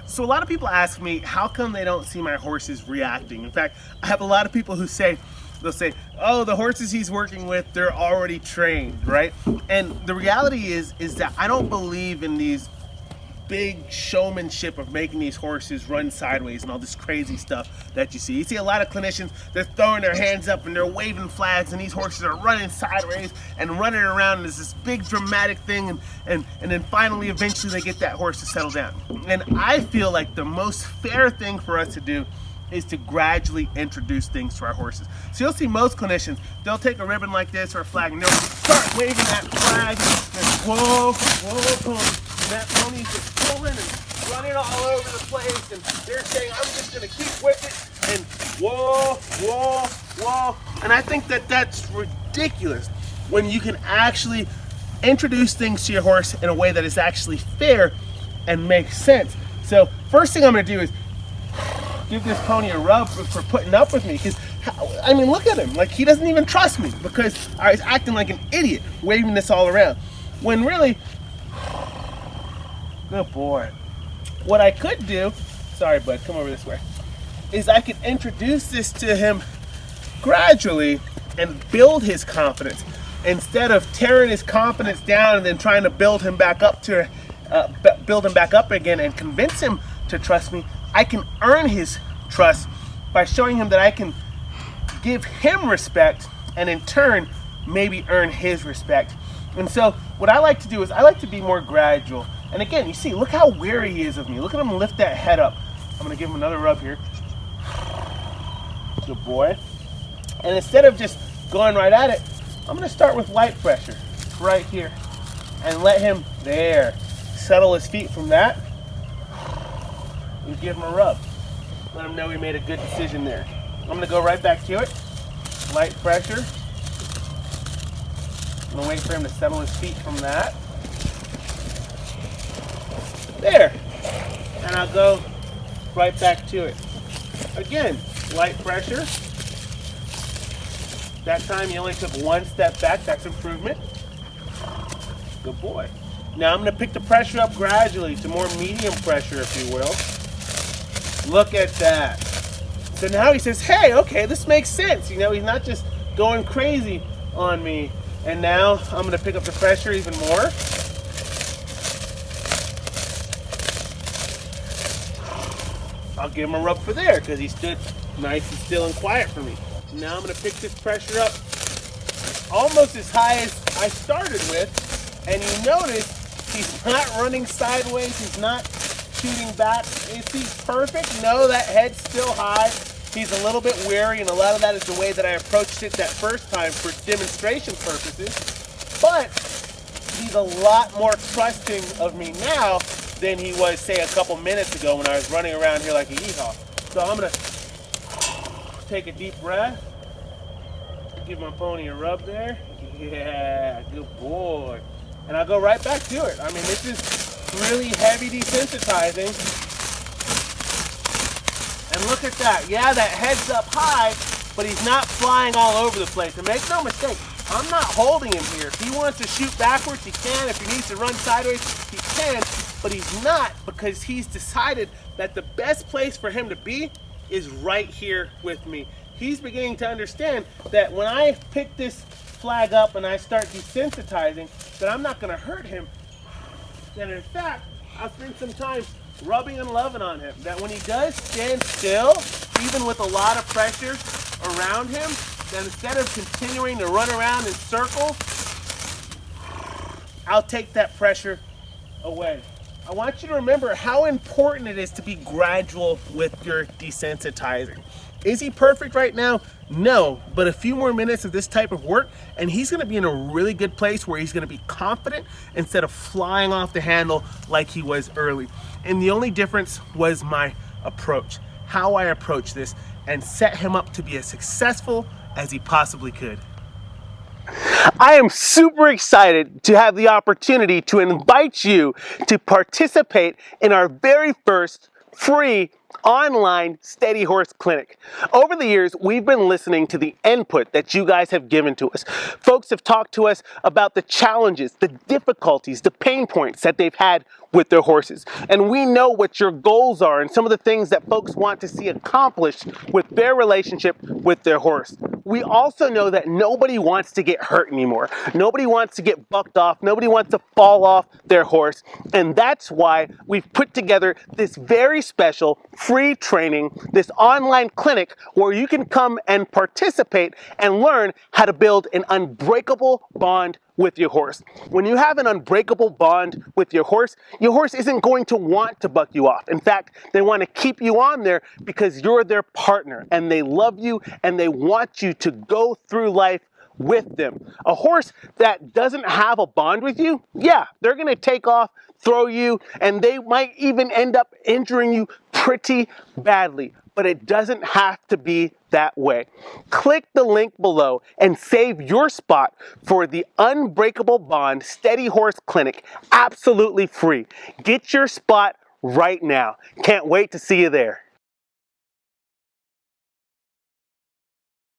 So a lot of people ask me, how come they don't see my horses reacting? In fact, I have a lot of people who say, they'll say, oh, the horses he's working with, they're already trained, right? And the reality is that I don't believe in these big showmanship of making these horses run sideways and all this crazy stuff that you see. You see a lot of clinicians, they're throwing their hands up and they're waving flags, and these horses are running sideways and running around, and it's this big dramatic thing, and then finally eventually they get that horse to settle down. And I feel like the most fair thing for us to do is to gradually introduce things to our horses. So you'll see most clinicians, they'll take a ribbon like this or a flag and they'll start waving that flag, and whoa, whoa, whoa. And that pony's just pulling and running all over the place, and they're saying, I'm just gonna keep with it, and whoa, whoa, whoa. And I think that that's ridiculous when you can actually introduce things to your horse in a way that is actually fair and makes sense. So first thing I'm gonna do is give this pony a rub for putting up with me, because I mean, look at him, like he doesn't even trust me because I was acting like an idiot waving this all around, when really, good boy. What I could do, sorry bud, come over this way, is I could introduce this to him gradually and build his confidence, instead of tearing his confidence down and then trying to build him back up again and convince him to trust me. I can earn his trust by showing him that I can give him respect and in turn maybe earn his respect. And so what I like to do is I like to be more gradual. And again, you see, look how wary he is of me. Look at him lift that head up. I'm gonna give him another rub here. Good boy. And instead of just going right at it, I'm gonna start with light pressure right here and let him, there, settle his feet from that and give him a rub. Let him know he made a good decision there. I'm gonna go right back to it. Light pressure. I'm gonna wait for him to settle his feet from that. There. And I'll go right back to it. Again, light pressure. That time you only took one step back. That's improvement. Good boy. Now I'm gonna pick the pressure up gradually to more medium pressure, if you will. Look at that. So now he says, hey, okay, this makes sense. You know, he's not just going crazy on me. And now I'm gonna pick up the pressure even more. I'll give him a rub for there because he stood nice and still and quiet for me. Now I'm gonna pick this pressure up almost as high as I started with. And you notice he's not running sideways, he's not shooting back. Is he perfect? No, that head's still high. He's a little bit wary, and a lot of that is the way that I approached it that first time for demonstration purposes. But he's a lot more trusting of me now than he was, say, a couple minutes ago when I was running around here like a yeehaw. So I'm gonna take a deep breath, give my pony a rub there. Yeah, good boy. And I'll go right back to it. I mean, this is really heavy desensitizing. And look at that. Yeah, that head's up high, but he's not flying all over the place. And make no mistake, I'm not holding him here. If he wants to shoot backwards, he can. If he needs to run sideways, he can. But he's not, because he's decided that the best place for him to be is right here with me. He's beginning to understand that when I pick this flag up and I start desensitizing, that I'm not going to hurt him. And in fact, I'll spend some time rubbing and loving on him. That when he does stand still, even with a lot of pressure around him, that instead of continuing to run around in circles, I'll take that pressure away. I want you to remember how important it is to be gradual with your desensitizing. Is he perfect right now? No, but a few more minutes of this type of work and he's gonna be in a really good place where he's gonna be confident instead of flying off the handle like he was early. And the only difference was my approach, how I approach this, and set him up to be as successful as he possibly could. I am super excited to have the opportunity to invite you to participate in our very first free online steady horse clinic. Over the years, we've been listening to the input that you guys have given to us. Folks have talked to us about the challenges, the difficulties, the pain points that they've had with their horses. And we know what your goals are and some of the things that folks want to see accomplished with their relationship with their horse. We also know that nobody wants to get hurt anymore. Nobody wants to get bucked off. Nobody wants to fall off their horse. And that's why we've put together this very special free training, this online clinic where you can come and participate and learn how to build an unbreakable bond with your horse. When you have an unbreakable bond with your horse isn't going to want to buck you off. In fact, they want to keep you on there because you're their partner and they love you and they want you to go through life with them. A horse that doesn't have a bond with you, yeah, they're going to take off, throw you, and they might even end up injuring you pretty badly. But it doesn't have to be that way. Click the link below and save your spot for the Unbreakable Bond Steady Horse Clinic absolutely free. Get your spot right now. Can't wait to see you there.